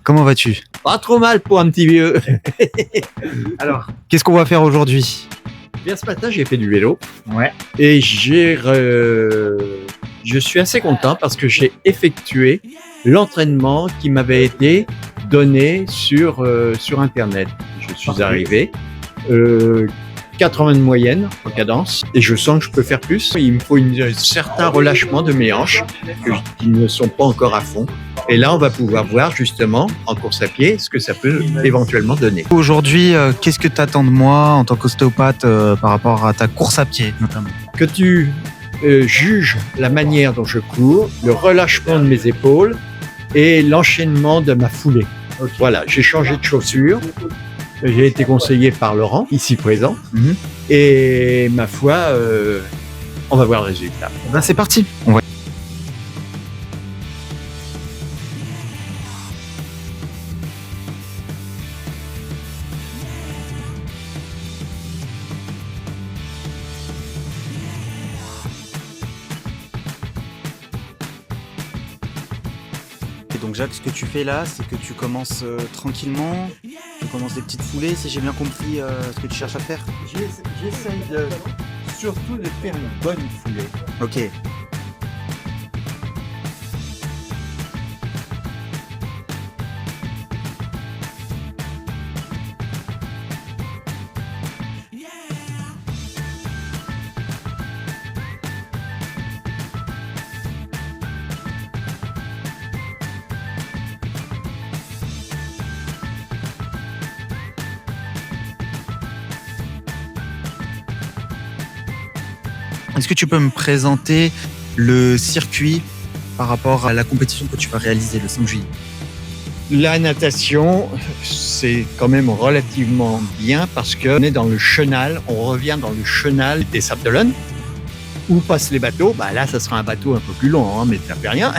comment vas-tu? Pas trop mal pour un petit vieux. Alors, qu'est-ce qu'on va faire aujourd'hui? Bien, ce matin, j'ai fait du vélo Ouais. et je suis assez content parce que j'ai effectué l'entraînement qui m'avait été donné sur Internet. Je suis arrivé 80 de moyenne en cadence et je sens que je peux faire plus. Il me faut un certain relâchement de mes hanches qui ne sont pas encore à fond. Et là, on va pouvoir voir justement en course à pied ce que ça peut éventuellement donner. Aujourd'hui, qu'est-ce que tu attends de moi en tant qu'ostéopathe par rapport à ta course à pied notamment? Que tu juges la manière dont je cours, le relâchement de mes épaules et l'enchaînement de ma foulée. Okay. Voilà, j'ai changé de chaussures. J'ai été conseillé par Laurent, ici présent, et ma foi, on va voir le résultat. Ben c'est parti. On va... Donc Jacques, ce que tu fais là, c'est que tu commences tranquillement, tu commences des petites foulées, si j'ai bien compris ce que tu cherches à faire. J'essaye surtout de faire une bonne foulée. Ok. Est-ce que tu peux me présenter le circuit par rapport à la compétition que tu vas réaliser le 5 juillet? La natation, c'est quand même relativement bien parce qu'on est dans le chenal, on revient dans le chenal des Sables d'Olonne. Où passent les bateaux? Bah là, ça sera un bateau un peu plus long, hein, mais ça fait rien.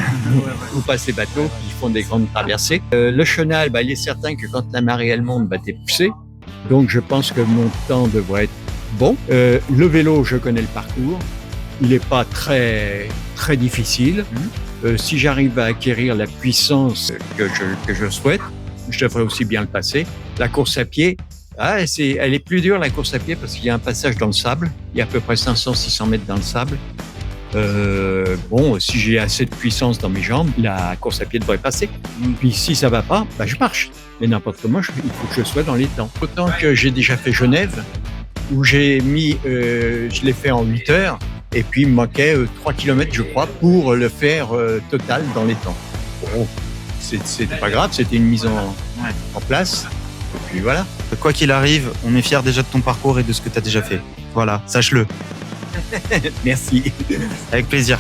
Où passent les bateaux qui font des grandes traversées. Le chenal, il est certain que quand la marée elle monte, t'es poussé. Donc je pense que mon temps devrait être bon. Le vélo, je connais le parcours. Il n'est pas très difficile. Si j'arrive à acquérir la puissance que je souhaite, je devrais aussi bien le passer. La course à pied, elle est plus dure, la course à pied, parce qu'il y a un passage dans le sable. Il y a à peu près 500-600 mètres dans le sable. Si j'ai assez de puissance dans mes jambes, la course à pied devrait passer. Puis si ça va pas, je marche. Mais n'importe comment, il faut que je sois dans les temps. Autant que j'ai déjà fait Genève, où je l'ai fait en 8 heures, et puis il me manquait 3 km, je crois, pour le faire total dans les temps. Bon, c'était pas grave, c'était une mise en place. Et puis voilà. Quoi qu'il arrive, on est fiers déjà de ton parcours et de ce que tu as déjà fait. Voilà, sache-le. Merci. Avec plaisir.